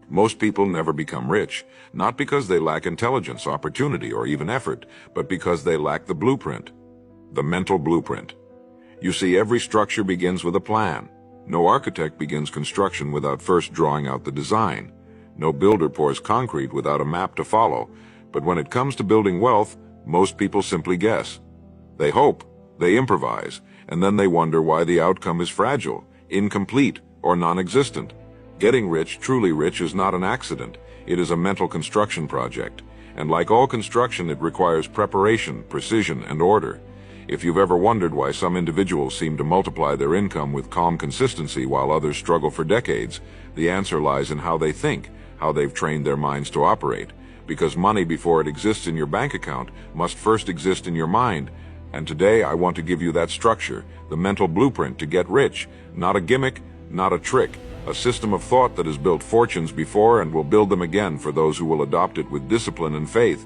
Most people never become rich, not because they lack intelligence, opportunity, or even effort, but because they lack the blueprint, the mental blueprint. You see, every structure begins with a plan. No architect begins construction without first drawing out the design. No builder pours concrete without a map to follow. But when it comes to building wealth, most people simply guess. They hope, they improvise, and then they wonder why the outcome is fragile, incomplete, or non-existent. Getting rich, truly rich, is not an accident. It is a mental construction project. And like all construction, it requires preparation, precision, and order. If you've ever wondered why some individuals seem to multiply their income with calm consistency while others struggle for decades, the answer lies in how they think, how they've trained their minds to operate. Because money, before it exists in your bank account, must first exist in your mind. And today I want to give you that structure, the mental blueprint to get rich. Not a gimmick, not a trick. A system of thought that has built fortunes before and will build them again for those who will adopt it with discipline and faith.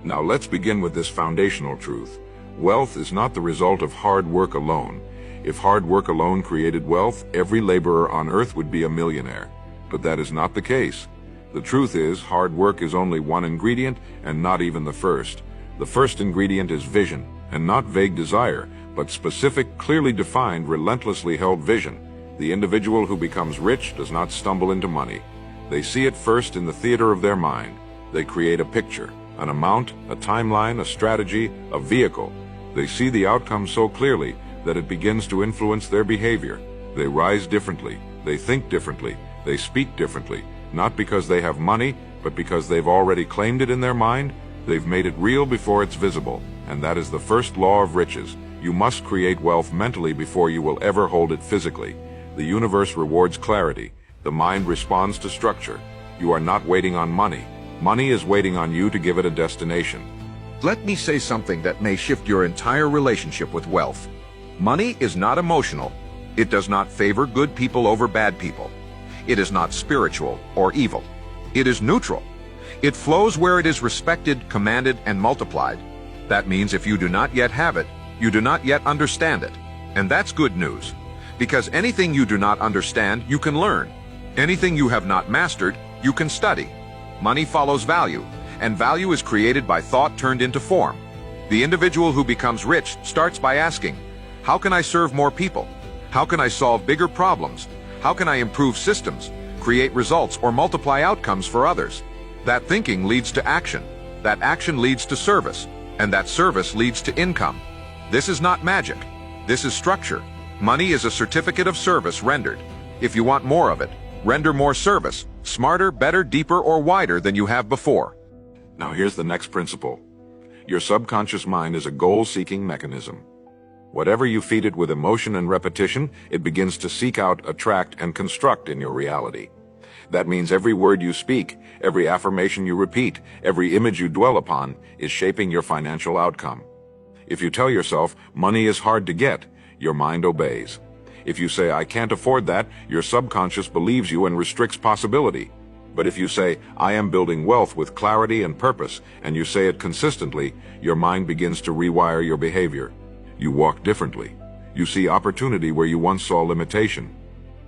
Now let's begin with this foundational truth. Wealth is not the result of hard work alone. If hard work alone created wealth, every laborer on earth would be a millionaire. But that is not the case. The truth is, hard work is only one ingredient, and not even the first. The first ingredient is vision, and not vague desire, but specific, clearly defined, relentlessly held vision. The individual who becomes rich does not stumble into money. They see it first in the theater of their mind. They create a picture, an amount, a timeline, a strategy, a vehicle. They see the outcome so clearly that it begins to influence their behavior. They rise differently, they think differently, they speak differently, not because they have money, but because they've already claimed it in their mind. They've made it real before it's visible, and that is the first law of riches. You must create wealth mentally before you will ever hold it physically. The universe rewards clarity. The mind responds to structure. You are not waiting on money. Money is waiting on you to give it a destination. Let me say something that may shift your entire relationship with wealth. Money is not emotional. It does not favor good people over bad people. It is not spiritual or evil. It is neutral. It flows where it is respected, commanded, and multiplied. That means if you do not yet have it, you do not yet understand it. And that's good news. Because anything you do not understand, you can learn. Anything you have not mastered, you can study. Money follows value, and value is created by thought turned into form. The individual who becomes rich starts by asking, how can I serve more people? How can I solve bigger problems? How can I improve systems, create results, or multiply outcomes for others? That thinking leads to action. That action leads to service, and that service leads to income. This is not magic. This is structure. Money is a certificate of service rendered. If you want more of it, render more service, smarter, better, deeper, or wider than you have before. Now here's the next principle. Your subconscious mind is a goal-seeking mechanism. Whatever you feed it with emotion and repetition, it begins to seek out, attract, and construct in your reality. That means every word you speak, every affirmation you repeat, every image you dwell upon is shaping your financial outcome. If you tell yourself, money is hard to get, your mind obeys. If you say, I can't afford that, your subconscious believes you and restricts possibility. But if you say, I am building wealth with clarity and purpose, and you say it consistently, your mind begins to rewire your behavior. You walk differently. You see opportunity where you once saw limitation.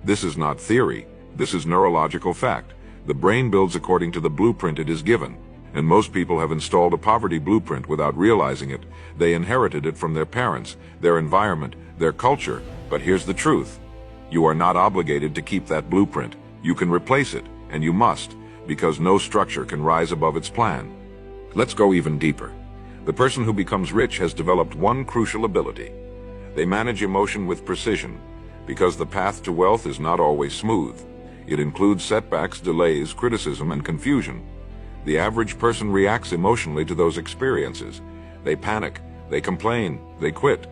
This is not theory. This is neurological fact. The brain builds according to the blueprint it is given. And most people have installed a poverty blueprint without realizing it. They inherited it from their parents, their environment, their culture. But here's the truth. You are not obligated to keep that blueprint. You can replace it, and you must, because no structure can rise above its plan. Let's go even deeper. The person who becomes rich has developed one crucial ability. They manage emotion with precision, because the path to wealth is not always smooth. It includes setbacks, delays, criticism, and confusion. The average person reacts emotionally to those experiences. They panic, they complain, they quit.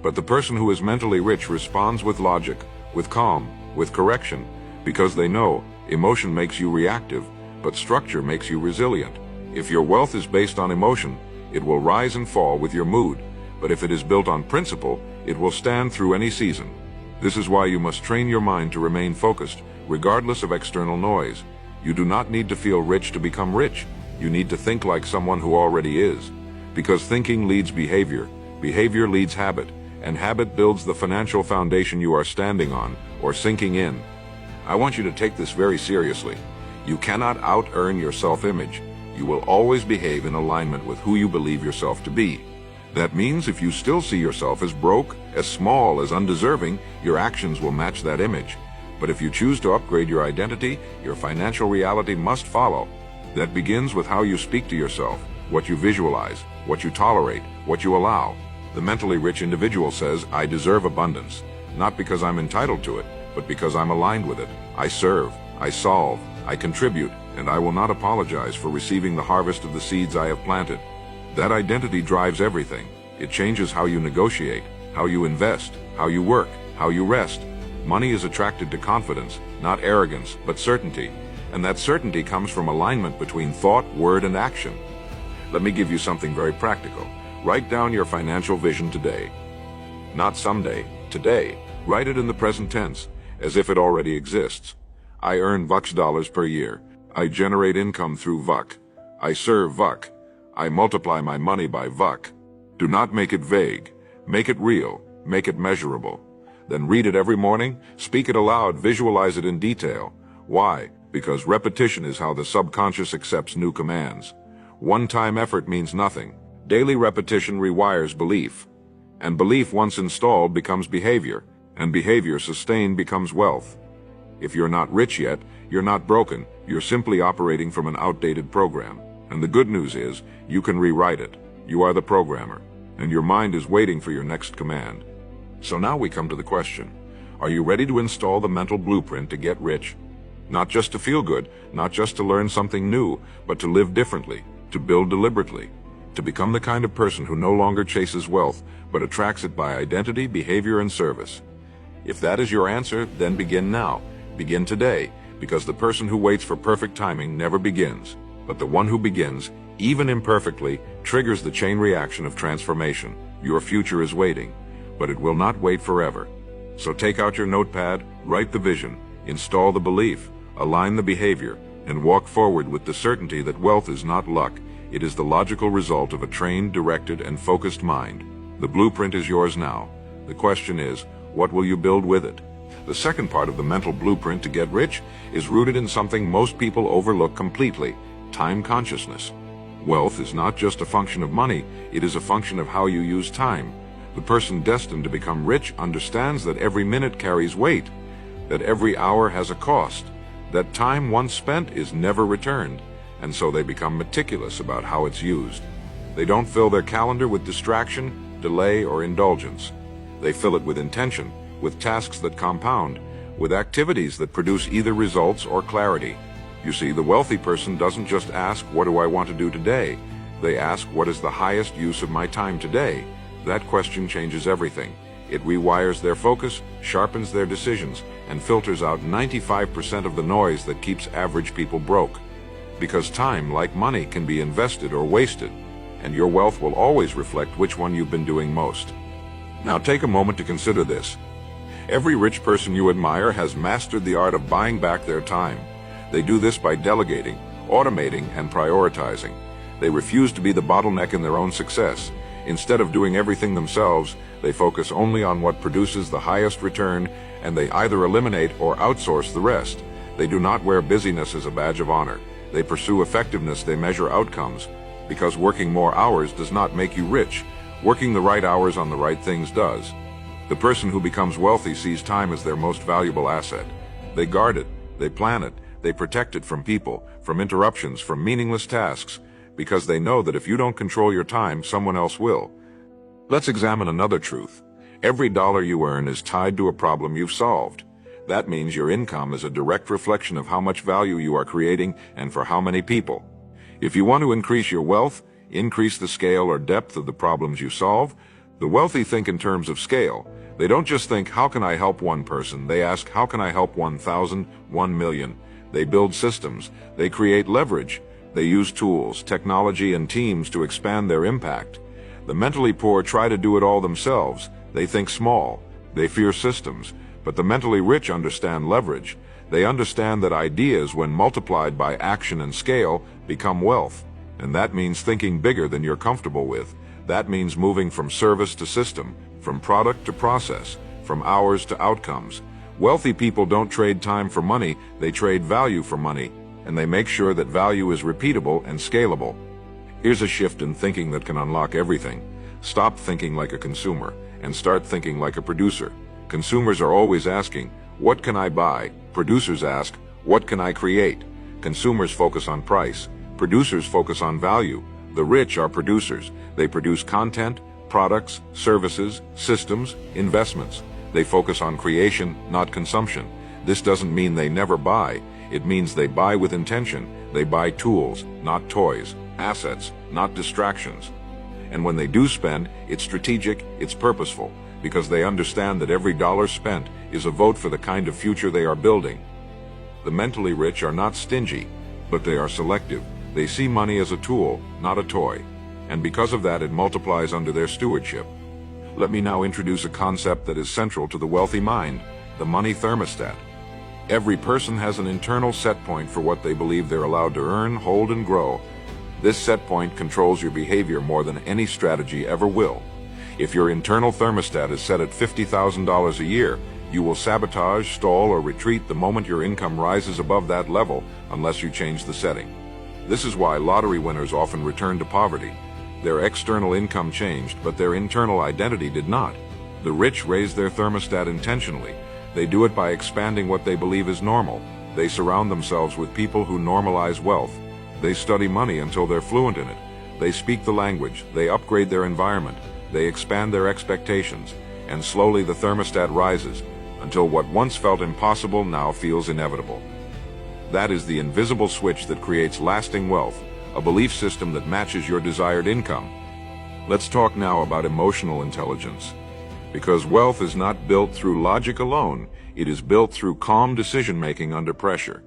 But the person who is mentally rich responds with logic, with calm, with correction, because they know emotion makes you reactive, but structure makes you resilient. If your wealth is based on emotion, it will rise and fall with your mood. But if it is built on principle, it will stand through any season. This is why you must train your mind to remain focused, regardless of external noise. You do not need to feel rich to become rich. You need to think like someone who already is. Because thinking leads behavior, behavior leads habit, and habit builds the financial foundation you are standing on, or sinking in. I want you to take this very seriously. You cannot out-earn your self-image. You will always behave in alignment with who you believe yourself to be. That means if you still see yourself as broke, as small, as undeserving, your actions will match that image. But if you choose to upgrade your identity, your financial reality must follow. That begins with how you speak to yourself, what you visualize, what you tolerate, what you allow. The mentally rich individual says, I deserve abundance, not because I'm entitled to it, but because I'm aligned with it. I serve, I solve, I contribute, and I will not apologize for receiving the harvest of the seeds I have planted. That identity drives everything. It changes how you negotiate, how you invest, how you work, how you rest. Money is attracted to confidence, not arrogance, but certainty. And that certainty comes from alignment between thought, word, and action. Let me give you something very practical. Write down your financial vision today. Not someday, today. Write it in the present tense, as if it already exists. I earn VUX dollars per year. I generate income through VUC. I serve VUC. I multiply my money by VUC. Do not make it vague. Make it real. Make it measurable. Then read it every morning, speak it aloud, visualize it in detail. Why? Because repetition is how the subconscious accepts new commands. One-time effort means nothing. Daily repetition rewires belief. And belief once installed becomes behavior, and behavior sustained becomes wealth. If you're not rich yet, you're not broken. You're simply operating from an outdated program. And the good news is, you can rewrite it. You are the programmer, and your mind is waiting for your next command. So now we come to the question, are you ready to install the mental blueprint to get rich? Not just to feel good, not just to learn something new, but to live differently, to build deliberately, to become the kind of person who no longer chases wealth, but attracts it by identity, behavior, and service. If that is your answer, then begin now. Begin today, because the person who waits for perfect timing never begins, but the one who begins, even imperfectly, triggers the chain reaction of transformation. Your future is waiting, but it will not wait forever. So take out your notepad, write the vision, install the belief, align the behavior, and walk forward with the certainty that wealth is not luck. It is the logical result of a trained, directed, and focused mind. The blueprint is yours now. The question is, what will you build with it? The second part of the mental blueprint to get rich is rooted in something most people overlook completely: time consciousness. Wealth is not just a function of money, it is a function of how you use time. The person destined to become rich understands that every minute carries weight, that every hour has a cost, that time once spent is never returned, and so they become meticulous about how it's used. They don't fill their calendar with distraction, delay, or indulgence. They fill it with intention, with tasks that compound, with activities that produce either results or clarity. You see, the wealthy person doesn't just ask, what do I want to do today? They ask, what is the highest use of my time today? That question changes everything. It rewires their focus, sharpens their decisions, and filters out 95% of the noise that keeps average people broke. Because time, like money, can be invested or wasted, and your wealth will always reflect which one you've been doing most. Now take a moment to consider this. Every rich person you admire has mastered the art of buying back their time. They do this by delegating, automating, and prioritizing. They refuse to be the bottleneck in their own success. Instead of doing everything themselves, they focus only on what produces the highest return, and they either eliminate or outsource the rest. They do not wear busyness as a badge of honor. They pursue effectiveness, they measure outcomes. Because working more hours does not make you rich. Working the right hours on the right things does. The person who becomes wealthy sees time as their most valuable asset. They guard it, they plan it, they protect it from people, from interruptions, from meaningless tasks, because they know that if you don't control your time, someone else will. Let's examine another truth. Every dollar you earn is tied to a problem you've solved. That means your income is a direct reflection of how much value you are creating and for how many people. If you want to increase your wealth, increase the scale or depth of the problems you solve, the wealthy think in terms of scale. They don't just think, how can I help one person? They ask, how can I help 1,000, 1 million? They build systems. They create leverage. They use tools, technology, and teams to expand their impact. The mentally poor try to do it all themselves. They think small. They fear systems. But the mentally rich understand leverage. They understand that ideas, when multiplied by action and scale, become wealth. And that means thinking bigger than you're comfortable with. That means moving from service to system, from product to process, from hours to outcomes. Wealthy people don't trade time for money, they trade value for money. and they make sure that value is repeatable and scalable. Here's a shift in thinking that can unlock everything. Stop thinking like a consumer and start thinking like a producer. Consumers are always asking, what can I buy? Producers ask, what can I create? Consumers focus on price. Producers focus on value. The rich are producers. They produce content, products, services, systems, investments. They focus on creation, not consumption. This doesn't mean they never buy. It means they buy with intention. They buy tools, not toys, assets, not distractions. And when they do spend, it's strategic, it's purposeful, because they understand that every dollar spent is a vote for the kind of future they are building. The mentally rich are not stingy, but they are selective. They see money as a tool, not a toy, and because of that it multiplies under their stewardship. Let me now introduce a concept that is central to the wealthy mind, the money thermostat. Every person has an internal set point for what they believe they're allowed to earn, hold, and grow. This set point controls your behavior more than any strategy ever will. If your internal thermostat is set at $50,000 a year, you will sabotage, stall, or retreat the moment your income rises above that level unless you change the setting. This is why lottery winners often return to poverty. Their external income changed, but their internal identity did not. The rich raise their thermostat intentionally. They do it by expanding what they believe is normal. They surround themselves with people who normalize wealth. They study money until they're fluent in it. They speak the language. They upgrade their environment. They expand their expectations. And slowly the thermostat rises until what once felt impossible now feels inevitable. That is the invisible switch that creates lasting wealth, a belief system that matches your desired income. Let's talk now about emotional intelligence. Because wealth is not built through logic alone, it is built through calm decision-making under pressure.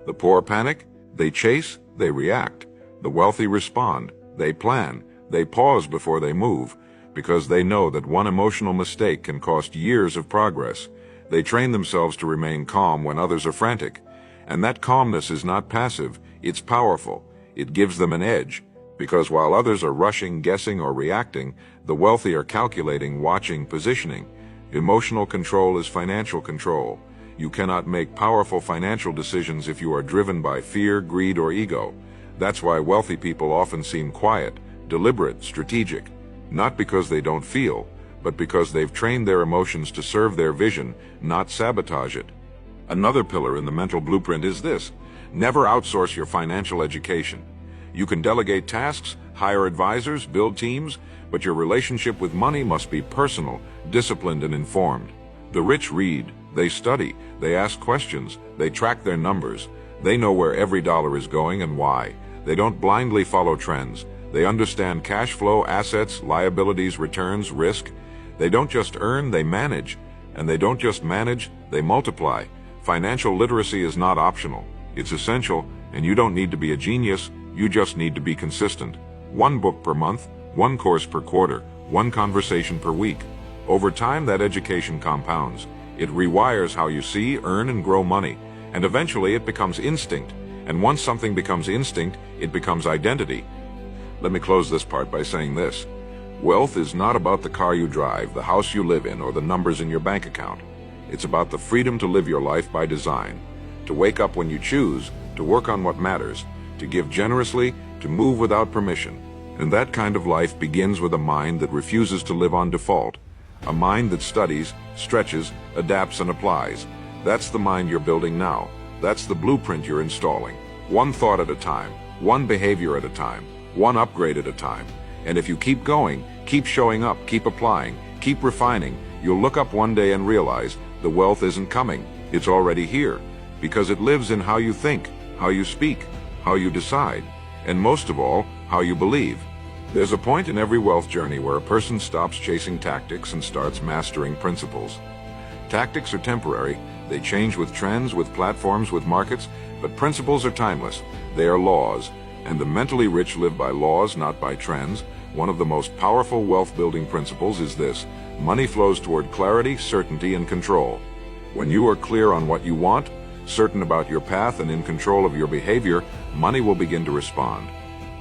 The poor panic, they chase, they react. The wealthy respond, they plan, they pause before they move, because they know that one emotional mistake can cost years of progress. They train themselves to remain calm when others are frantic. And that calmness is not passive, it's powerful. It gives them an edge, because while others are rushing, guessing, or reacting, the wealthy are calculating, watching, positioning. Emotional control is financial control. You cannot make powerful financial decisions if you are driven by fear, greed, or ego. That's why wealthy people often seem quiet, deliberate, strategic, not because they don't feel, but because they've trained their emotions to serve their vision, not sabotage it. Another pillar in the mental blueprint is this: never outsource your financial education. You can delegate tasks, hire advisors, build teams, but your relationship with money must be personal, disciplined, and informed. The rich read, they study, they ask questions, they track their numbers. They know where every dollar is going and why. They don't blindly follow trends. They understand cash flow, assets, liabilities, returns, risk. They don't just earn, they manage. And they don't just manage, they multiply. Financial literacy is not optional. It's essential, and you don't need to be a genius, you just need to be consistent. One book per month, one course per quarter, one conversation per week. Over time, that education compounds. It rewires how you see, earn, and grow money, and eventually it becomes instinct. And once something becomes instinct, it becomes identity. Let me close this part by saying this. Wealth is not about the car you drive, the house you live in, or the numbers in your bank account. It's about the freedom to live your life by design, to wake up when you choose, to work on what matters, to give generously, to move without permission. And that kind of life begins with a mind that refuses to live on default, a mind that studies, stretches, adapts, and applies. That's the mind you're building now. That's the blueprint you're installing. One thought at a time, one behavior at a time, one upgrade at a time. And if you keep going, keep showing up, keep applying, keep refining, you'll look up one day and realize the wealth isn't coming. It's already here, because it lives in how you think, how you speak, how you decide, and most of all, how you believe. There's a point in every wealth journey where a person stops chasing tactics and starts mastering principles. Tactics are temporary. They change with trends, with platforms, with markets, but principles are timeless. They are laws, and the mentally rich live by laws, not by trends. One of the most powerful wealth-building principles is this: money flows toward clarity, certainty, and control. When you are clear on what you want, certain about your path, and in control of your behavior, money will begin to respond.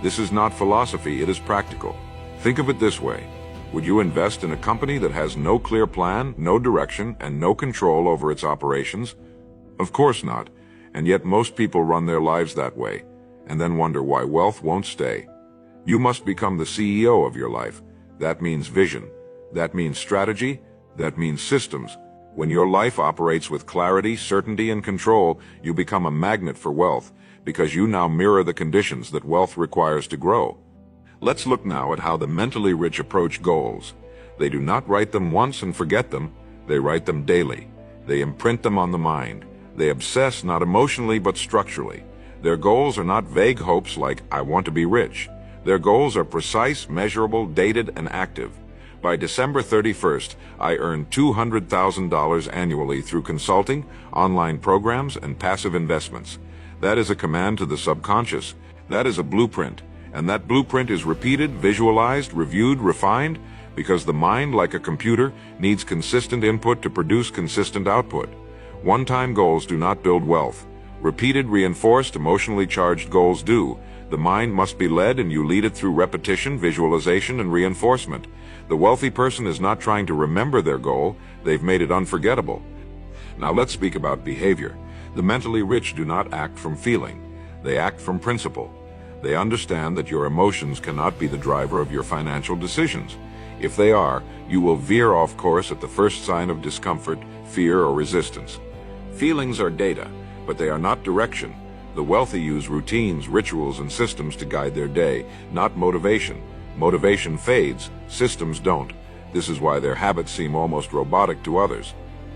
This is not philosophy, it is practical. Think of it this way. Would you invest in a company that has no clear plan, no direction, and no control over its operations? Of course not. And yet most people run their lives that way, and then wonder why wealth won't stay. You must become the CEO of your life. That means vision. That means strategy. That means systems. When your life operates with clarity, certainty, and control, you become a magnet for wealth, because you now mirror the conditions that wealth requires to grow. Let's look now at how the mentally rich approach goals. They do not write them once and forget them. They write them daily. They imprint them on the mind. They obsess not emotionally but structurally. Their goals are not vague hopes like, I want to be rich. Their goals are precise, measurable, dated, and active. By December 31st, I earned $200,000 annually through consulting, online programs, and passive investments. That is a command to the subconscious. That is a blueprint. And that blueprint is repeated, visualized, reviewed, refined, because the mind, like a computer, needs consistent input to produce consistent output. One-time goals do not build wealth. Repeated, reinforced, emotionally charged goals do. The mind must be led, and you lead it through repetition, visualization, and reinforcement. The wealthy person is not trying to remember their goal. They've made it unforgettable. Now let's speak about behavior. The mentally rich do not act from feeling. They act from principle. They understand that your emotions cannot be the driver of your financial decisions. If they are, you will veer off course at the first sign of discomfort, fear, or resistance. Feelings are data, but they are not direction. The wealthy use routines, rituals, and systems to guide their day, not motivation. Motivation fades, systems don't. This is why their habits seem almost robotic to others.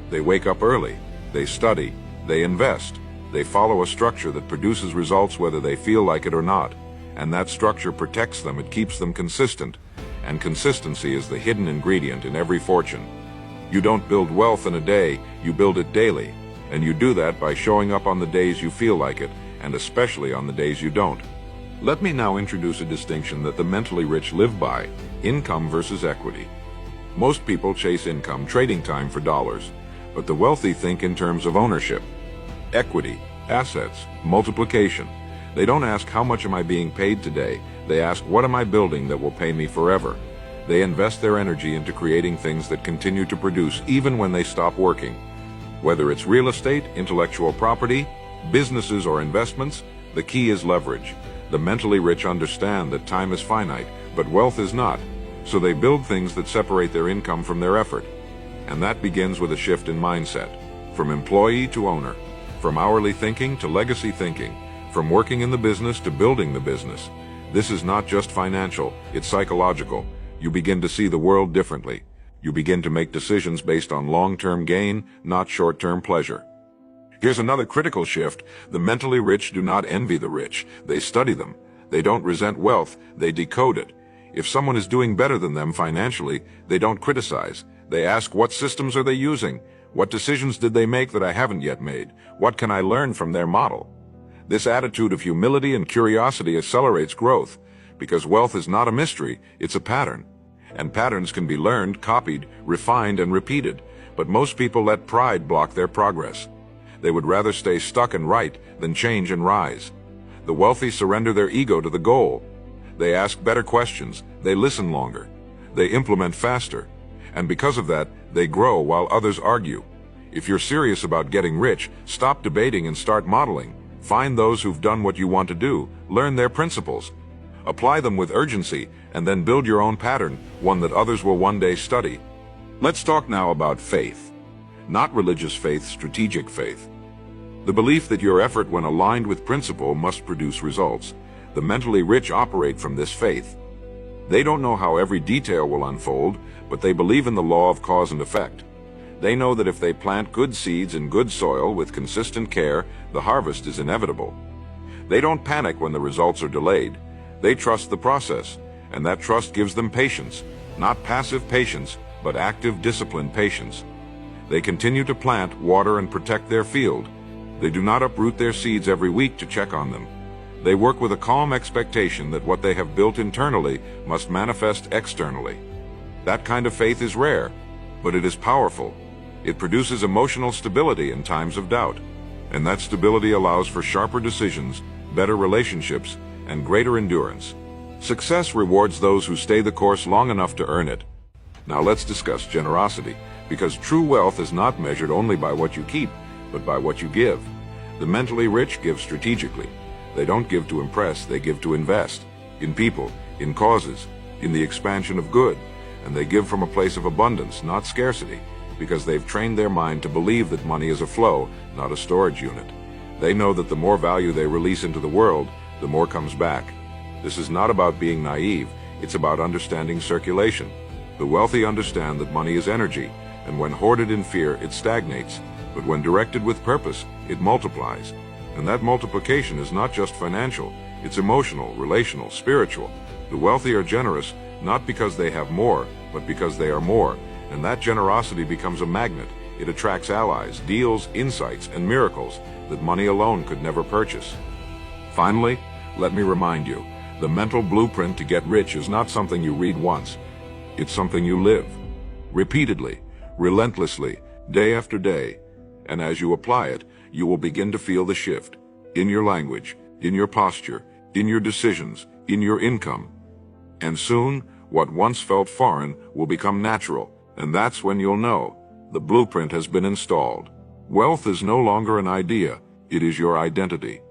They wake up early, they study, they invest. They follow a structure that produces results whether they feel like it or not. And that structure protects them, it keeps them consistent. And consistency is the hidden ingredient in every fortune. You don't build wealth in a day, you build it daily. And you do that by showing up on the days you feel like it, and especially on the days you don't. Let me now introduce a distinction that the mentally rich live by: income versus equity. Most people chase income, trading time for dollars, but the wealthy think in terms of ownership, equity, assets, multiplication. They don't ask, how much am I being paid today? They ask, what am I building that will pay me forever? They invest their energy into creating things that continue to produce even when they stop working. Whether it's real estate, intellectual property, businesses, or investments, the key is leverage. The mentally rich understand that time is finite, but wealth is not. So they build things that separate their income from their effort. And that begins with a shift in mindset, from employee to owner, from hourly thinking to legacy thinking, from working in the business to building the business. This is not just financial, it's psychological. You begin to see the world differently. You begin to make decisions based on long-term gain, not short-term pleasure. Here's another critical shift. The mentally rich do not envy the rich. They study them. They don't resent wealth. They decode it. If someone is doing better than them financially, they don't criticize. They ask, what systems are they using? What decisions did they make that I haven't yet made? What can I learn from their model? This attitude of humility and curiosity accelerates growth, because wealth is not a mystery, it's a pattern. And patterns can be learned, copied, refined, and repeated, but most people let pride block their progress. They would rather stay stuck and right than change and rise. The wealthy surrender their ego to the goal. They ask better questions, they listen longer, they implement faster, and because of that, they grow while others argue. If you're serious about getting rich, stop debating and start modeling. Find those who've done what you want to do, learn their principles, apply them with urgency, and then build your own pattern, one that others will one day study. Let's talk now about faith. Not religious faith, strategic faith. The belief that your effort, when aligned with principle, must produce results. The mentally rich operate from this faith. They don't know how every detail will unfold, but they believe in the law of cause and effect. They know that if they plant good seeds in good soil with consistent care, the harvest is inevitable. They don't panic when the results are delayed. They trust the process, and that trust gives them patience, not passive patience, but active, disciplined patience. They continue to plant, water, and protect their field. They do not uproot their seeds every week to check on them. They work with a calm expectation that what they have built internally must manifest externally. That kind of faith is rare, but it is powerful. It produces emotional stability in times of doubt, and that stability allows for sharper decisions, better relationships, and greater endurance. Success rewards those who stay the course long enough to earn it. Now let's discuss generosity, because true wealth is not measured only by what you keep, but by what you give. The mentally rich give strategically. They don't give to impress, they give to invest. In people, in causes, in the expansion of good. And they give from a place of abundance, not scarcity, because they've trained their mind to believe that money is a flow, not a storage unit. They know that the more value they release into the world, the more comes back. This is not about being naive, it's about understanding circulation. The wealthy understand that money is energy, and when hoarded in fear, it stagnates. But when directed with purpose, it multiplies. And that multiplication is not just financial, it's emotional, relational, spiritual. The wealthy are generous, not because they have more, but because they are more. And that generosity becomes a magnet. It attracts allies, deals, insights, and miracles that money alone could never purchase. Finally, let me remind you, the mental blueprint to get rich is not something you read once. It's something you live. Repeatedly, relentlessly, day after day. And as you apply it, you will begin to feel the shift. In your language, in your posture, in your decisions, in your income. And soon, what once felt foreign will become natural. And that's when you'll know the blueprint has been installed. Wealth is no longer an idea, it is your identity.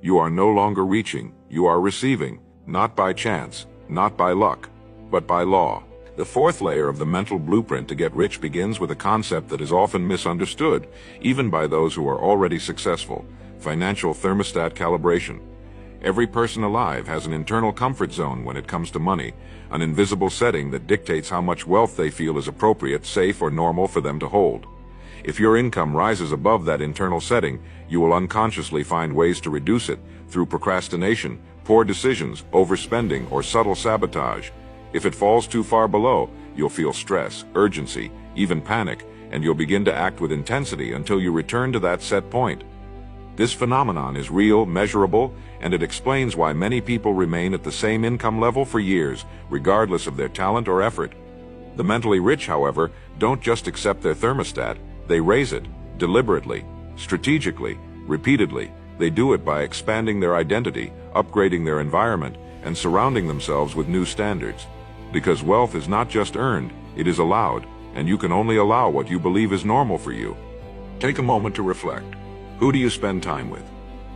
You are no longer reaching, you are receiving, not by chance, not by luck, but by law. The fourth layer of the mental blueprint to get rich begins with a concept that is often misunderstood, even by those who are already successful: financial thermostat calibration. Every person alive has an internal comfort zone when it comes to money, an invisible setting that dictates how much wealth they feel is appropriate, safe, or normal for them to hold. If your income rises above that internal setting, you will unconsciously find ways to reduce it through procrastination, poor decisions, overspending, or subtle sabotage. If it falls too far below, you'll feel stress, urgency, even panic, and you'll begin to act with intensity until you return to that set point. This phenomenon is real, measurable, and it explains why many people remain at the same income level for years, regardless of their talent or effort. The mentally rich, however, don't just accept their thermostat, they raise it, deliberately, strategically, repeatedly. They do it by expanding their identity, upgrading their environment, and surrounding themselves with new standards. Because wealth is not just earned, it is allowed, and you can only allow what you believe is normal for you. Take a moment to reflect. Who do you spend time with?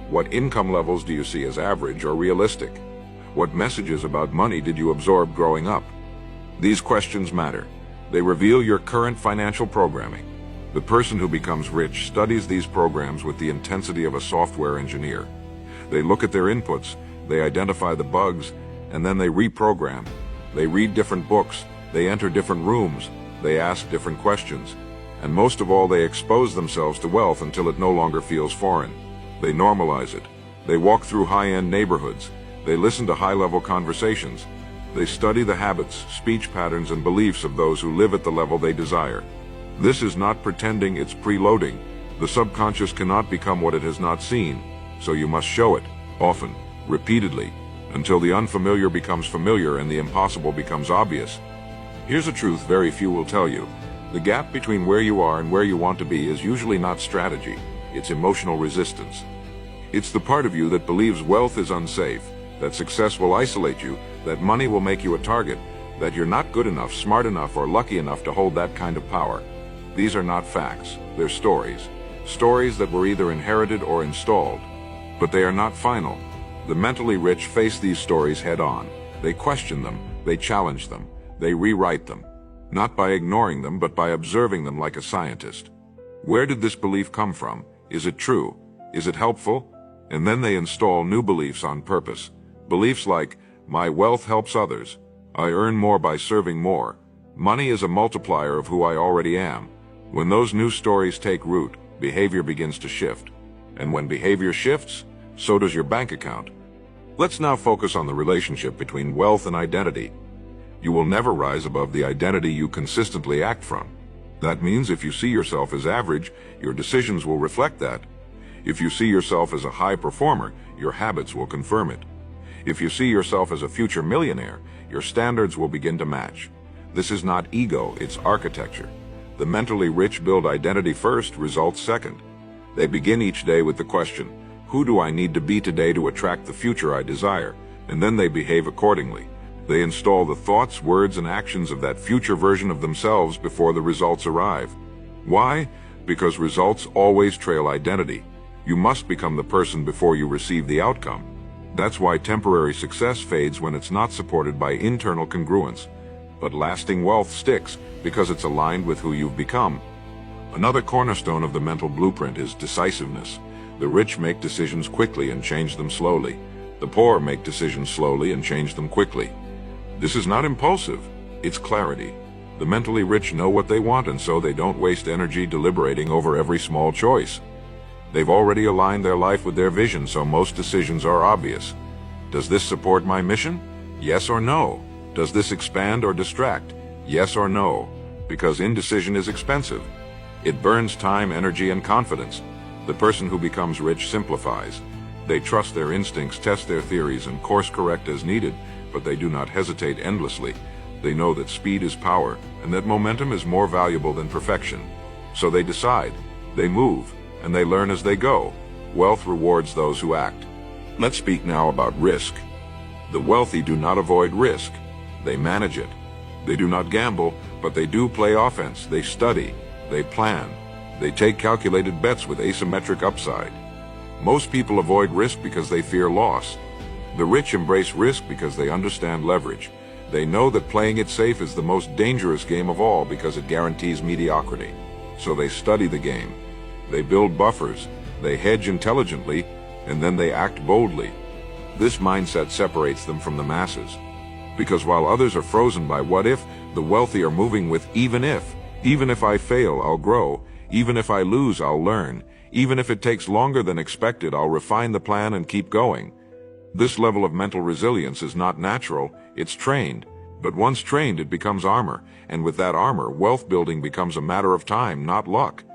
What income levels do you see as average or realistic? What messages about money did you absorb growing up? These questions matter. They reveal your current financial programming. The person who becomes rich studies these programs with the intensity of a software engineer. They look at their inputs, they identify the bugs, and then they reprogram. They read different books, they enter different rooms, they ask different questions. And most of all, they expose themselves to wealth until it no longer feels foreign. They normalize it. They walk through high-end neighborhoods. They listen to high-level conversations. They study the habits, speech patterns, and beliefs of those who live at the level they desire. This is not pretending, it's preloading. The subconscious cannot become what it has not seen, so you must show it, often, repeatedly, until the unfamiliar becomes familiar and the impossible becomes obvious. Here's a truth very few will tell you. The gap between where you are and where you want to be is usually not strategy, it's emotional resistance. It's the part of you that believes wealth is unsafe, that success will isolate you, that money will make you a target, that you're not good enough, smart enough, or lucky enough to hold that kind of power. These are not facts, they're stories. Stories that were either inherited or installed. But they are not final. The mentally rich face these stories head on. They question them, they challenge them, they rewrite them. Not by ignoring them, but by observing them like a scientist. Where did this belief come from? Is it true? Is it helpful? And then they install new beliefs on purpose. Beliefs like, my wealth helps others. I earn more by serving more. Money is a multiplier of who I already am. When those new stories take root, behavior begins to shift. And when behavior shifts, so does your bank account. Let's now focus on the relationship between wealth and identity. You will never rise above the identity you consistently act from. That means if you see yourself as average, your decisions will reflect that. If you see yourself as a high performer, your habits will confirm it. If you see yourself as a future millionaire, your standards will begin to match. This is not ego, it's architecture. The mentally rich build identity first, results second. They begin each day with the question, who do I need to be today to attract the future I desire? And then they behave accordingly. They install the thoughts, words, and actions of that future version of themselves before the results arrive. Why? Because results always trail identity. You must become the person before you receive the outcome. That's why temporary success fades when it's not supported by internal congruence. But lasting wealth sticks because it's aligned with who you've become. Another cornerstone of the mental blueprint is decisiveness. The rich make decisions quickly and change them slowly. The poor make decisions slowly and change them quickly. This is not impulsive, it's clarity. The mentally rich know what they want, and so they don't waste energy deliberating over every small choice. They've already aligned their life with their vision, so most decisions are obvious. Does this support my mission? Yes or no? Does this expand or distract? Yes or no? Because indecision is expensive. It burns time, energy, and confidence. The person who becomes rich simplifies. They trust their instincts, test their theories, and course correct as needed, but they do not hesitate endlessly. They know that speed is power, and that momentum is more valuable than perfection. So they decide, they move, and they learn as they go. Wealth rewards those who act. Let's speak now about risk. The wealthy do not avoid risk. They manage it. They do not gamble, but they do play offense. They study. They plan. They take calculated bets with asymmetric upside. Most people avoid risk because they fear loss. The rich embrace risk because they understand leverage. They know that playing it safe is the most dangerous game of all because it guarantees mediocrity. So they study the game. They build buffers. They hedge intelligently, and then they act boldly. This mindset separates them from the masses. Because while others are frozen by what if, the wealthy are moving with even if. Even if I fail, I'll grow. Even if I lose, I'll learn. Even if it takes longer than expected, I'll refine the plan and keep going. This level of mental resilience is not natural, it's trained. But once trained, it becomes armor, and with that armor, wealth building becomes a matter of time, not luck.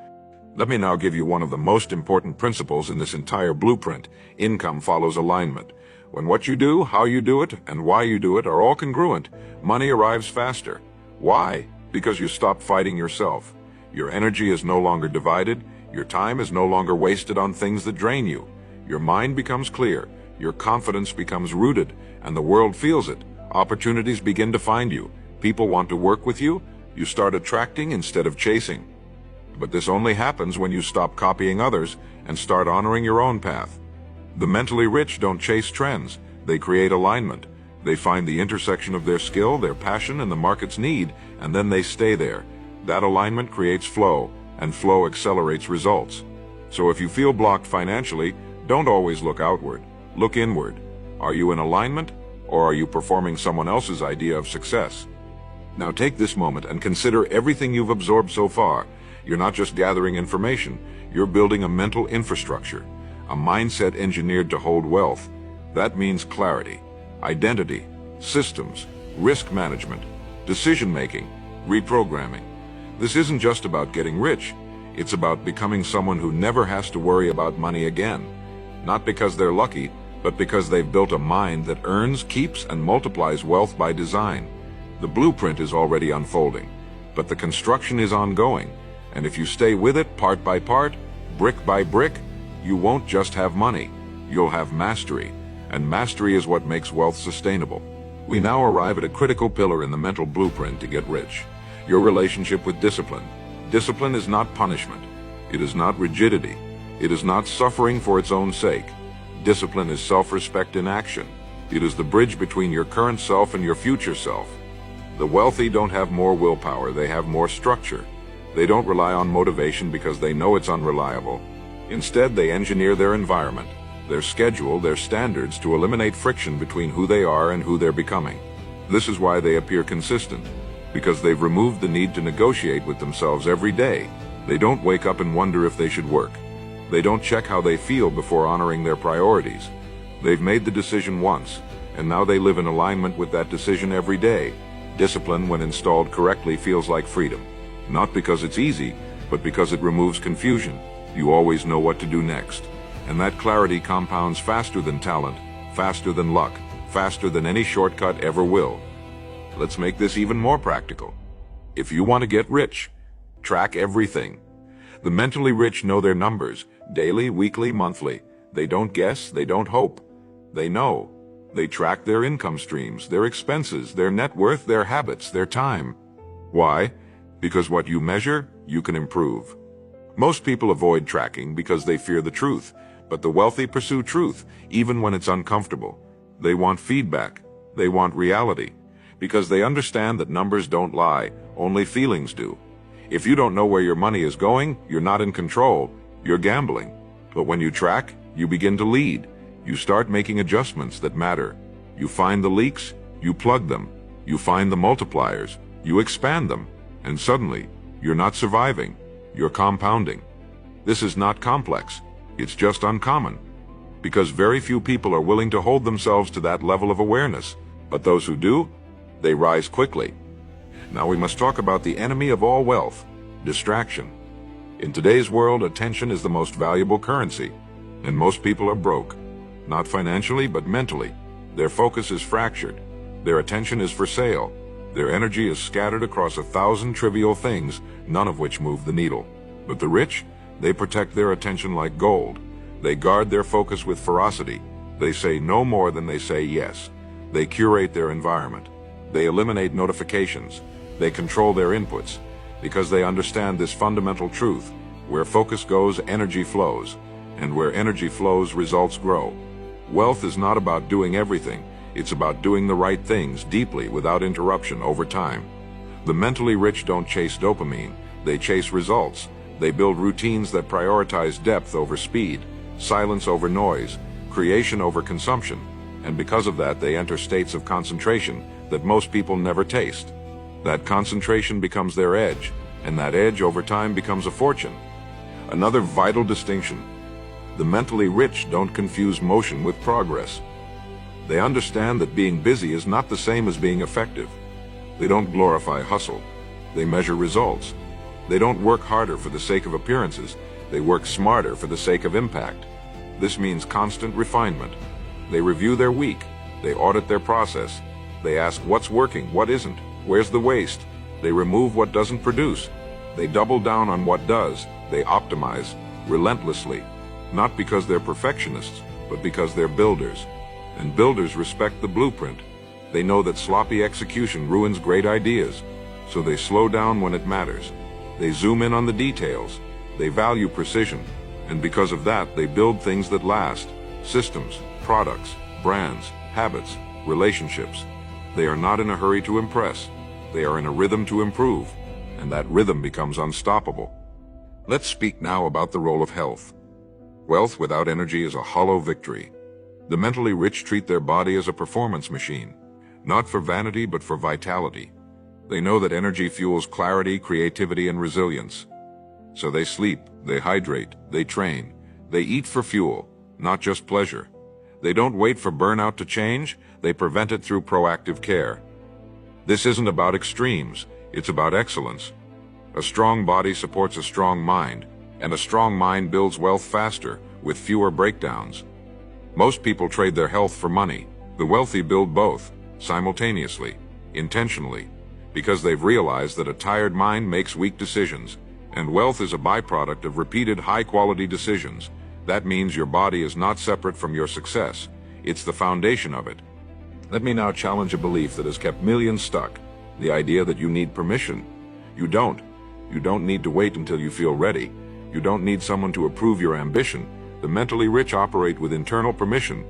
Let me now give you one of the most important principles in this entire blueprint. Income follows alignment. When what you do, how you do it, and why you do it are all congruent, money arrives faster. Why? Because you stop fighting yourself. Your energy is no longer divided. Your time is no longer wasted on things that drain you. Your mind becomes clear. Your confidence becomes rooted, and the world feels it. Opportunities begin to find you. People want to work with you. You start attracting instead of chasing. But this only happens when you stop copying others and start honoring your own path. The mentally rich don't chase trends. They create alignment. They find the intersection of their skill, their passion, and the market's need, and then they stay there. That alignment creates flow, and flow accelerates results. So if you feel blocked financially, don't always look outward. Look inward. Are you in alignment, or are you performing someone else's idea of success? Now take this moment and consider everything you've absorbed so far. You're not just gathering information, you're building a mental infrastructure, a mindset engineered to hold wealth. That means clarity, identity, systems, risk management, decision-making, reprogramming. This isn't just about getting rich. It's about becoming someone who never has to worry about money again. Not because they're lucky, but because they've built a mind that earns, keeps, and multiplies wealth by design. The blueprint is already unfolding, but the construction is ongoing. And if you stay with it part by part, brick by brick, you won't just have money. You'll have mastery. And mastery is what makes wealth sustainable. We now arrive at a critical pillar in the mental blueprint to get rich. Your relationship with discipline. Discipline is not punishment. It is not rigidity. It is not suffering for its own sake. Discipline is self-respect in action. It is the bridge between your current self and your future self. The wealthy don't have more willpower, they have more structure. They don't rely on motivation because they know it's unreliable. Instead, they engineer their environment, their schedule, their standards to eliminate friction between who they are and who they're becoming. This is why they appear consistent, because they've removed the need to negotiate with themselves every day. They don't wake up and wonder if they should work. They don't check how they feel before honoring their priorities. They've made the decision once, and now they live in alignment with that decision every day. Discipline, when installed correctly, feels like freedom. Not because it's easy, but because it removes confusion. You always know what to do next. And that clarity compounds faster than talent, faster than luck, faster than any shortcut ever will. Let's make this even more practical. If you want to get rich, track everything. The mentally rich know their numbers, daily, weekly, monthly. They don't guess, they don't hope. They know. They track their income streams, their expenses, their net worth, their habits, their time. Why? Because what you measure, you can improve. Most people avoid tracking because they fear the truth, but the wealthy pursue truth, even when it's uncomfortable. They want feedback. They want reality. Because they understand that numbers don't lie, only feelings do. If you don't know where your money is going, you're not in control, you're gambling. But when you track, you begin to lead. You start making adjustments that matter. You find the leaks, you plug them. You find the multipliers, you expand them. And suddenly, you're not surviving, you're compounding. This is not complex, it's just uncommon. Because very few people are willing to hold themselves to that level of awareness. But those who do, they rise quickly. Now we must talk about the enemy of all wealth, distraction. In today's world, attention is the most valuable currency, and most people are broke. Not financially, but mentally. Their focus is fractured. Their attention is for sale. Their energy is scattered across 1,000 trivial things, none of which move the needle. But the rich, they protect their attention like gold. They guard their focus with ferocity. They say no more than they say yes. They curate their environment. They eliminate notifications. They control their inputs. Because they understand this fundamental truth: where focus goes, energy flows. And where energy flows, results grow. Wealth is not about doing everything. It's about doing the right things deeply without interruption over time. The mentally rich don't chase dopamine. They chase results. They build routines that prioritize depth over speed, silence over noise, creation over consumption. And because of that, they enter states of concentration that most people never taste. That concentration becomes their edge, and that edge over time becomes a fortune. Another vital distinction: the mentally rich don't confuse motion with progress. They understand that being busy is not the same as being effective. They don't glorify hustle. They measure results. They don't work harder for the sake of appearances. They work smarter for the sake of impact. This means constant refinement. They review their week. They audit their process. They ask what's working, what isn't, where's the waste. They remove what doesn't produce. They double down on what does. They optimize relentlessly. Not because they're perfectionists, but because they're builders. And builders respect the blueprint. They know that sloppy execution ruins great ideas. So they slow down when it matters. They zoom in on the details. They value precision. And because of that, they build things that last. Systems, products, brands, habits, relationships. They are not in a hurry to impress. They are in a rhythm to improve. And that rhythm becomes unstoppable. Let's speak now about the role of health. Wealth without energy is a hollow victory. The mentally rich treat their body as a performance machine, not for vanity but for vitality. They know that energy fuels clarity, creativity, and resilience. So they sleep, they hydrate, they train, they eat for fuel, not just pleasure. They don't wait for burnout to change, they prevent it through proactive care. This isn't about extremes, it's about excellence. A strong body supports a strong mind, and a strong mind builds wealth faster, with fewer breakdowns. Most people trade their health for money. The wealthy build both, simultaneously, intentionally, because they've realized that a tired mind makes weak decisions, and wealth is a byproduct of repeated high-quality decisions. That means your body is not separate from your success. It's the foundation of it. Let me now challenge a belief that has kept millions stuck, the idea that you need permission. You don't. You don't need to wait until you feel ready. You don't need someone to approve your ambition. The mentally rich operate with internal permission.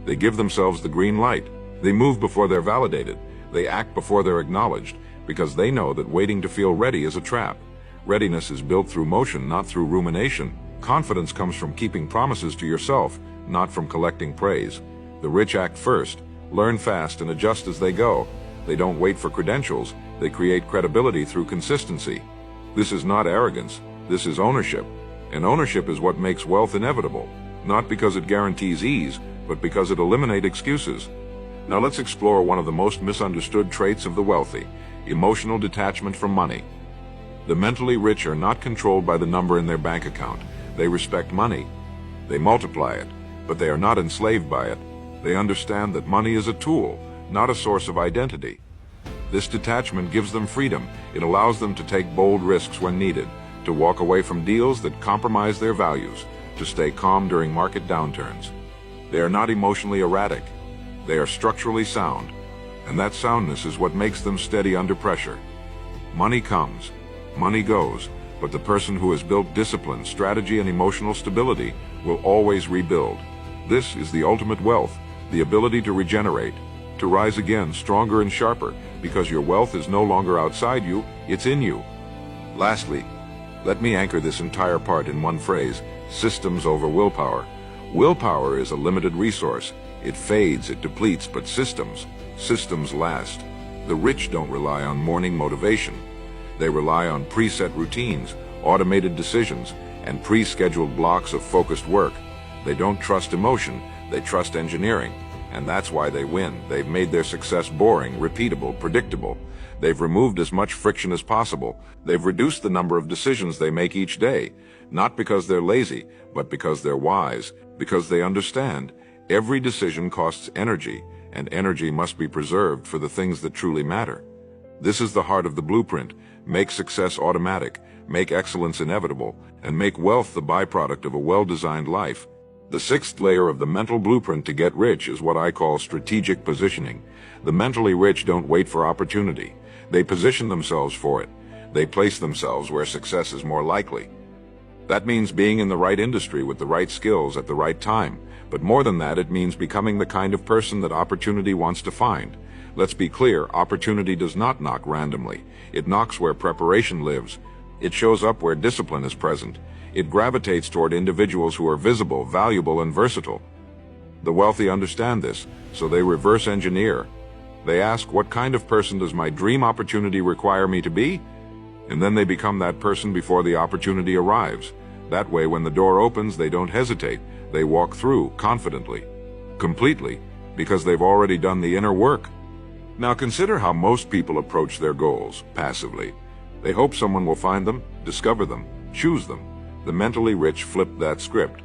They give themselves the green light. They move before they're validated. They act before they're acknowledged, because they know that waiting to feel ready is a trap. Readiness is built through motion, not through rumination. Confidence comes from keeping promises to yourself, not from collecting praise. The rich act first, learn fast, and adjust as they go. They don't wait for credentials. They create credibility through consistency. This is not arrogance. This is ownership. And ownership is what makes wealth inevitable, not because it guarantees ease, but because it eliminates excuses. Now let's explore one of the most misunderstood traits of the wealthy: emotional detachment from money. The mentally rich are not controlled by the number in their bank account. They respect money. They multiply it, but they are not enslaved by it. They understand that money is a tool, not a source of identity. This detachment gives them freedom. It allows them to take bold risks when needed, to walk away from deals that compromise their values, to stay calm during market downturns. They are not emotionally erratic. They are structurally sound, and that soundness is what makes them steady under pressure. Money comes, money goes, But the person who has built discipline, strategy, and emotional stability will always rebuild. This is the ultimate wealth, the ability to regenerate, to rise again stronger and sharper, because your wealth is no longer outside you, it's in you. Lastly, let me anchor this entire part in one phrase: systems over willpower. Willpower is a limited resource. It fades, it depletes, but systems last. The rich don't rely on morning motivation. They rely on preset routines, automated decisions, and pre-scheduled blocks of focused work. They don't trust emotion, they trust engineering. And that's why they win. They've made their success boring, repeatable, predictable. They've removed as much friction as possible. They've reduced the number of decisions they make each day, not because they're lazy, but because they're wise, because they understand every decision costs energy, and energy must be preserved for the things that truly matter. This is the heart of the blueprint. Make success automatic, make excellence inevitable, and make wealth the byproduct of a well-designed life. The sixth layer of the mental blueprint to get rich is what I call strategic positioning. The mentally rich don't wait for opportunity. They position themselves for it. They place themselves where success is more likely. That means being in the right industry with the right skills at the right time. But more than that, it means becoming the kind of person that opportunity wants to find. Let's be clear, opportunity does not knock randomly. It knocks where preparation lives. It shows up where discipline is present. It gravitates toward individuals who are visible, valuable, and versatile. The wealthy understand this, so they reverse engineer. They ask, what kind of person does my dream opportunity require me to be? And then they become that person before the opportunity arrives. That way, when the door opens, they don't hesitate. They walk through confidently, completely, because they've already done the inner work. Now consider how most people approach their goals, passively. They hope someone will find them, discover them, choose them. The mentally rich flip that script.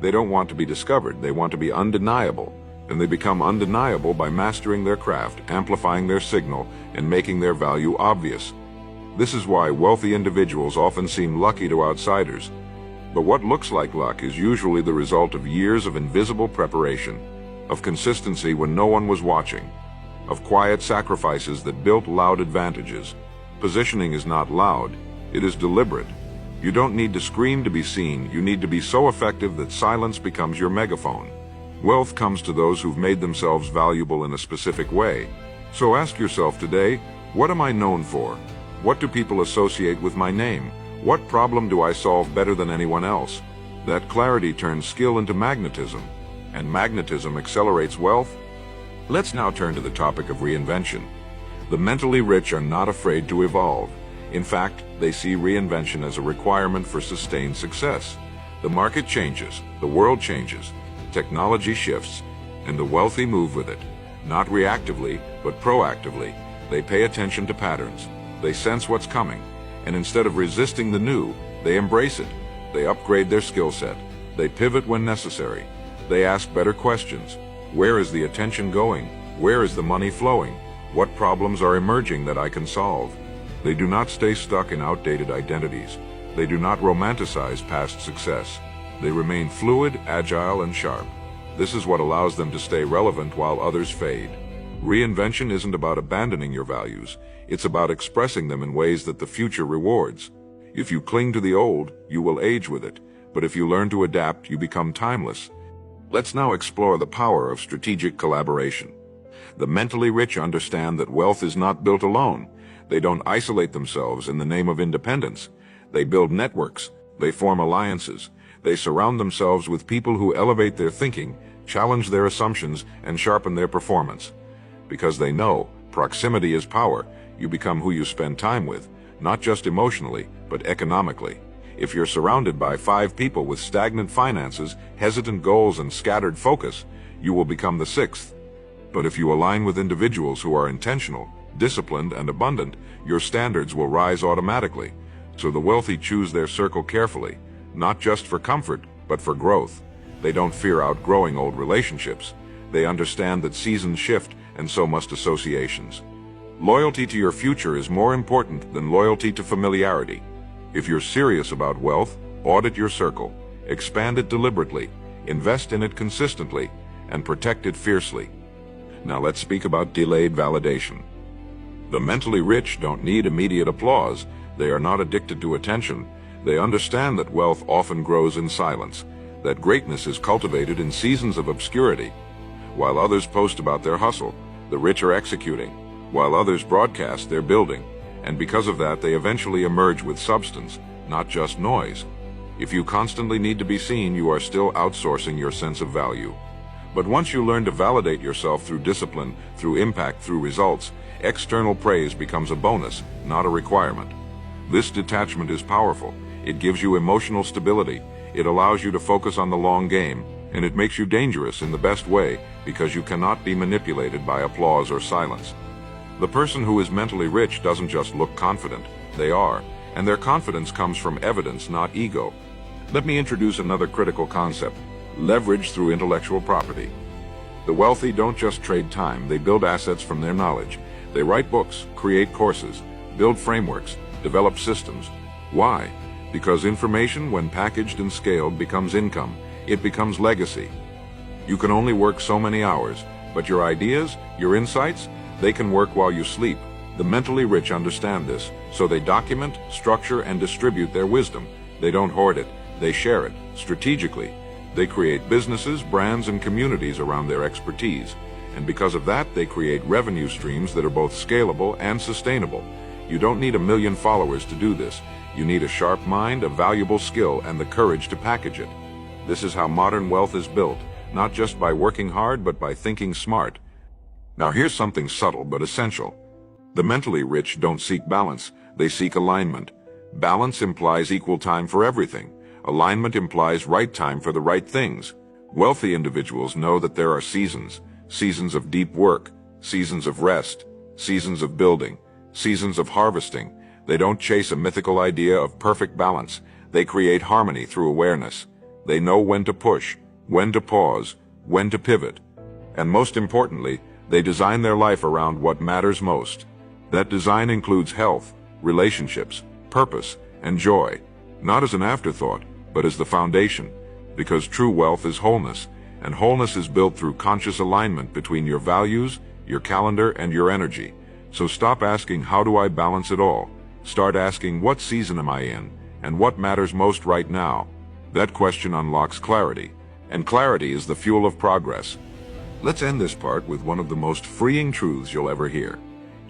They don't want to be discovered, they want to be undeniable. And they become undeniable by mastering their craft, amplifying their signal, and making their value obvious. This is why wealthy individuals often seem lucky to outsiders. But what looks like luck is usually the result of years of invisible preparation, of consistency when no one was watching, of quiet sacrifices that built loud advantages. Positioning is not loud, it is deliberate. You don't need to scream to be seen, you need to be so effective that silence becomes your megaphone. Wealth comes to those who've made themselves valuable in a specific way. So ask yourself today, what am I known for? What do people associate with my name? What problem do I solve better than anyone else? That clarity turns skill into magnetism, and magnetism accelerates wealth. Let's now turn to the topic of reinvention. The mentally rich are not afraid to evolve. In fact, they see reinvention as a requirement for sustained success. The market changes, the world changes, technology shifts, and the wealthy move with it. Not reactively, but proactively. They pay attention to patterns. They sense what's coming, and instead of resisting the new, they embrace it. They upgrade their skill set. They pivot when necessary. They ask better questions. Where is the attention going? Where is the money flowing? What problems are emerging that I can solve? They do not stay stuck in outdated identities. They do not romanticize past success. They remain fluid, agile, and sharp. This is what allows them to stay relevant while others fade. Reinvention isn't about abandoning your values. It's about expressing them in ways that the future rewards. If you cling to the old, you will age with it. But if you learn to adapt, you become timeless. Let's now explore the power of strategic collaboration. The mentally rich understand that wealth is not built alone. They don't isolate themselves in the name of independence. They build networks. They form alliances. They surround themselves with people who elevate their thinking, challenge their assumptions, and sharpen their performance. Because they know proximity is power. You become who you spend time with, not just emotionally, but economically. If you're surrounded by 5 people with stagnant finances, hesitant goals, and scattered focus, you will become the 6th. But if you align with individuals who are intentional, disciplined, and abundant, your standards will rise automatically. So the wealthy choose their circle carefully, not just for comfort, but for growth. They don't fear outgrowing old relationships. They understand that seasons shift, and so must associations. Loyalty to your future is more important than loyalty to familiarity. If you're serious about wealth, audit your circle, expand it deliberately, invest in it consistently, and protect it fiercely. Now let's speak about delayed validation. The mentally rich don't need immediate applause. They are not addicted to attention. They understand that wealth often grows in silence, that greatness is cultivated in seasons of obscurity. While others post about their hustle, the rich are executing. While others broadcast, they're building. And because of that, they eventually emerge with substance, not just noise. If you constantly need to be seen, you are still outsourcing your sense of value. But once you learn to validate yourself through discipline, through impact, through results, external praise becomes a bonus, not a requirement. This detachment is powerful. It gives you emotional stability. It allows you to focus on the long game, and it makes you dangerous in the best way because you cannot be manipulated by applause or silence. The person who is mentally rich doesn't just look confident. They are, and their confidence comes from evidence, not ego. Let me introduce another critical concept: leverage through intellectual property. The wealthy don't just trade time, they build assets from their knowledge. They write books, create courses, build frameworks, develop systems. Why? Because information, when packaged and scaled, becomes income. It becomes legacy. You can only work so many hours, but your ideas, your insights, they can work while you sleep. The mentally rich understand this, so they document, structure, and distribute their wisdom. They don't hoard it. They share it, strategically. They create businesses, brands, and communities around their expertise. And because of that, they create revenue streams that are both scalable and sustainable. You don't need 1 million followers to do this. You need a sharp mind, a valuable skill, and the courage to package it. This is how modern wealth is built, not just by working hard, but by thinking smart. Now here's something subtle but essential. The mentally rich don't seek balance, they seek alignment. Balance implies equal time for everything. Alignment implies right time for the right things. Wealthy individuals know that there are seasons, seasons of deep work, seasons of rest, seasons of building, seasons of harvesting. They don't chase a mythical idea of perfect balance. They create harmony through awareness. They know when to push, when to pause, when to pivot. And most importantly, they design their life around what matters most. That design includes health, relationships, purpose, and joy, not as an afterthought, but as the foundation, because true wealth is wholeness, and wholeness is built through conscious alignment between your values, your calendar, and your energy. So stop asking, how do I balance it all? Start asking, what season am I in, and what matters most right now? That question unlocks clarity, and clarity is the fuel of progress. Let's end this part with one of the most freeing truths you'll ever hear.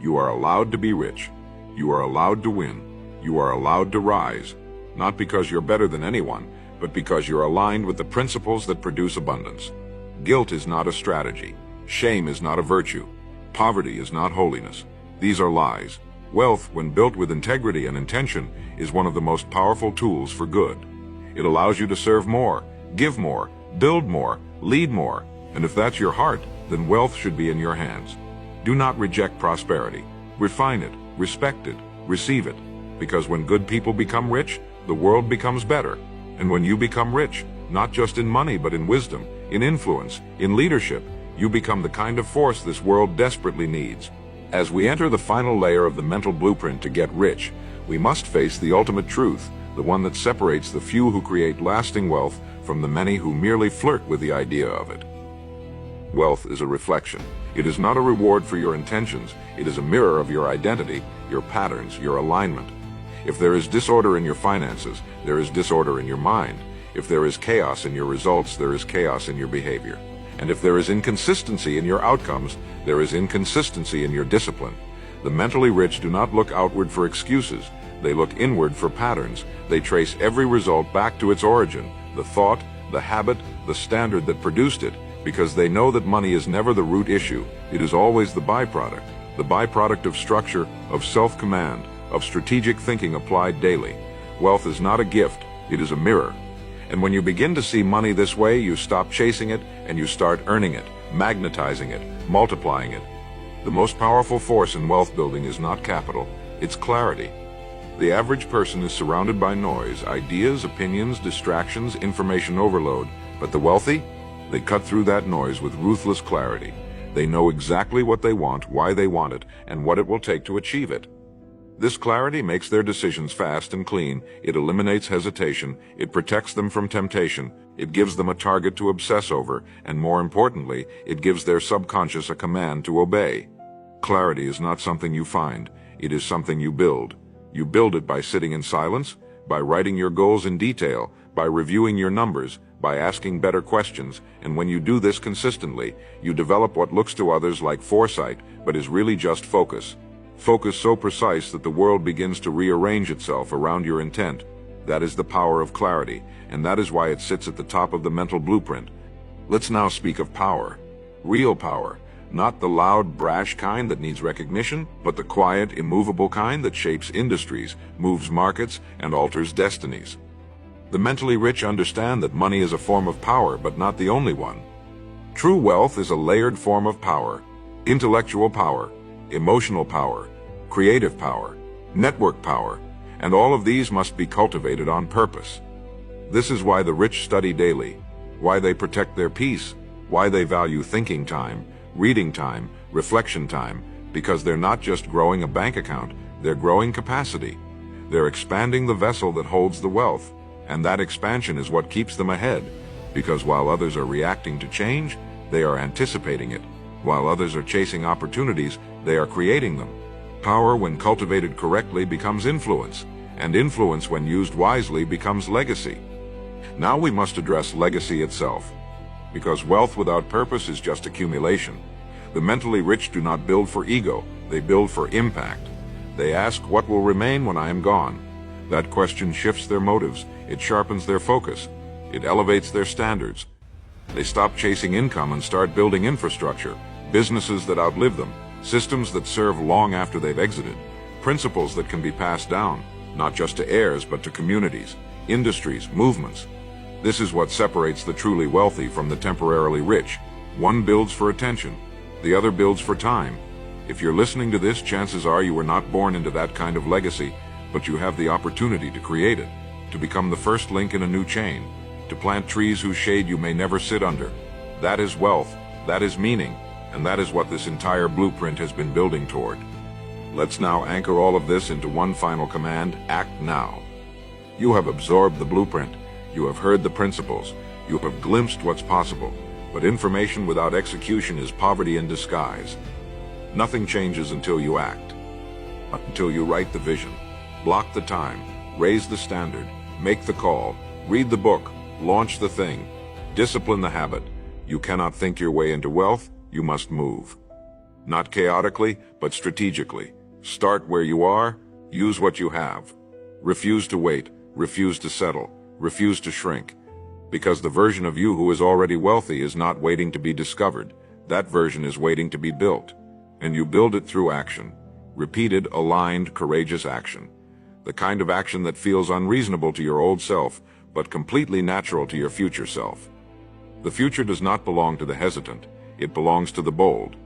You are allowed to be rich. You are allowed to win. You are allowed to rise. Not because you're better than anyone, but because you're aligned with the principles that produce abundance. Guilt is not a strategy. Shame is not a virtue. Poverty is not holiness. These are lies. Wealth, when built with integrity and intention, is one of the most powerful tools for good. It allows you to serve more, give more, build more, lead more. And if that's your heart, then wealth should be in your hands. Do not reject prosperity. Refine it, respect it, receive it. Because when good people become rich, the world becomes better. And when you become rich, not just in money but in wisdom, in influence, in leadership, you become the kind of force this world desperately needs. As we enter the final layer of the mental blueprint to get rich, we must face the ultimate truth, the one that separates the few who create lasting wealth from the many who merely flirt with the idea of it. Wealth is a reflection. It is not a reward for your intentions. It is a mirror of your identity, your patterns, your alignment. If there is disorder in your finances, there is disorder in your mind. If there is chaos in your results, there is chaos in your behavior. And if there is inconsistency in your outcomes, there is inconsistency in your discipline. The mentally rich do not look outward for excuses. They look inward for patterns. They trace every result back to its origin, the thought, the habit, the standard that produced it, because they know that money is never the root issue. It is always the byproduct of structure, of self-command, of strategic thinking applied daily. Wealth is not a gift, it is a mirror. And when you begin to see money this way, you stop chasing it and you start earning it, magnetizing it, multiplying it. The most powerful force in wealth building is not capital, it's clarity. The average person is surrounded by noise, ideas, opinions, distractions, information overload. But the wealthy? They cut through that noise with ruthless clarity. They know exactly what they want, why they want it, and what it will take to achieve it. This clarity makes their decisions fast and clean. It eliminates hesitation. It protects them from temptation. It gives them a target to obsess over. And more importantly, it gives their subconscious a command to obey. Clarity is not something you find. It is something you build. You build it by sitting in silence, by writing your goals in detail, by reviewing your numbers, by asking better questions, and when you do this consistently, you develop what looks to others like foresight, but is really just focus. Focus so precise that the world begins to rearrange itself around your intent. That is the power of clarity, and that is why it sits at the top of the mental blueprint. Let's now speak of power. Real power. Not the loud, brash kind that needs recognition, but the quiet, immovable kind that shapes industries, moves markets, and alters destinies. The mentally rich understand that money is a form of power, but not the only one. True wealth is a layered form of power. Intellectual power, emotional power, creative power, network power, and all of these must be cultivated on purpose. This is why the rich study daily, why they protect their peace, why they value thinking time, reading time, reflection time, because they're not just growing a bank account, they're growing capacity. They're expanding the vessel that holds the wealth, and that expansion is what keeps them ahead, because while others are reacting to change, they are anticipating it. While others are chasing opportunities, they are creating them. Power, when cultivated correctly, becomes influence, and influence, when used wisely, becomes legacy. Now we must address legacy itself, because wealth without purpose is just accumulation. The mentally rich do not build for ego, they build for impact. They ask, what will remain when I am gone? That question shifts their motives, it sharpens their focus, it elevates their standards. They stop chasing income and start building infrastructure, businesses that outlive them, systems that serve long after they've exited, principles that can be passed down, not just to heirs but to communities, industries, movements. This is what separates the truly wealthy from the temporarily rich. One builds for attention, the other builds for time. If you're listening to this, chances are you were not born into that kind of legacy, but you have the opportunity to create it, to become the first link in a new chain, to plant trees whose shade you may never sit under. That is wealth, that is meaning, and that is what this entire blueprint has been building toward. Let's now anchor all of this into one final command: act now. You have absorbed the blueprint. You have heard the principles. You have glimpsed what's possible. But information without execution is poverty in disguise. Nothing changes until you act, until you write the vision, block the time, raise the standard, make the call, read the book, launch the thing, discipline the habit. You cannot think your way into wealth, you must move. Not chaotically, but strategically. Start where you are, use what you have. Refuse to wait, refuse to settle, refuse to shrink. Because the version of you who is already wealthy is not waiting to be discovered. That version is waiting to be built. And you build it through action. Repeated, aligned, courageous action. The kind of action that feels unreasonable to your old self, but completely natural to your future self. The future does not belong to the hesitant. It belongs to the bold.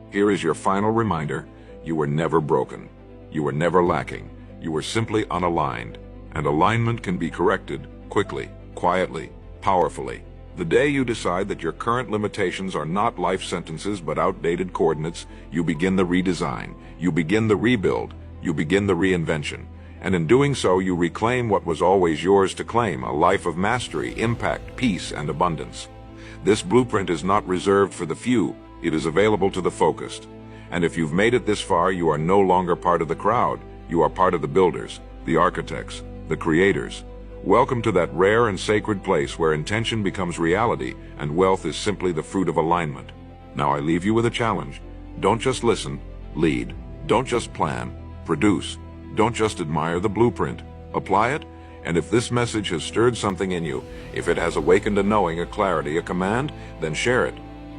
Here is your final reminder. You were never broken. You were never lacking. You were simply unaligned. And alignment can be corrected quickly, quietly, powerfully. The day you decide that your current limitations are not life sentences but outdated coordinates, you begin the redesign, you begin the rebuild, you begin the reinvention. And in doing so, you reclaim what was always yours to claim, a life of mastery, impact, peace, and abundance. This blueprint is not reserved for the few, it is available to the focused. And if you've made it this far, you are no longer part of the crowd, you are part of the builders, the architects, the creators. Welcome to that rare and sacred place where intention becomes reality and wealth is simply the fruit of alignment. Now I leave you with a challenge. Don't just listen, lead. Don't just plan, produce. Don't just admire the blueprint, apply it. And if this message has stirred something in you, if it has awakened a knowing, a clarity, a command, then share it.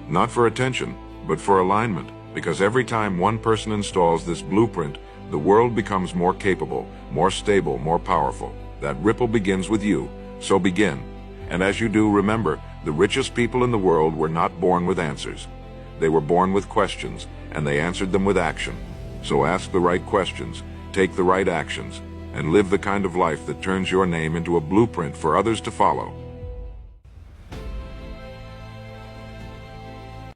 Not for attention, but for alignment. Because every time one person installs this blueprint, the world becomes more capable, more stable, more powerful. That ripple begins with you, so begin. And as you do, remember, the richest people in the world were not born with answers. They were born with questions, and they answered them with action. So ask the right questions, take the right actions, and live the kind of life that turns your name into a blueprint for others to follow.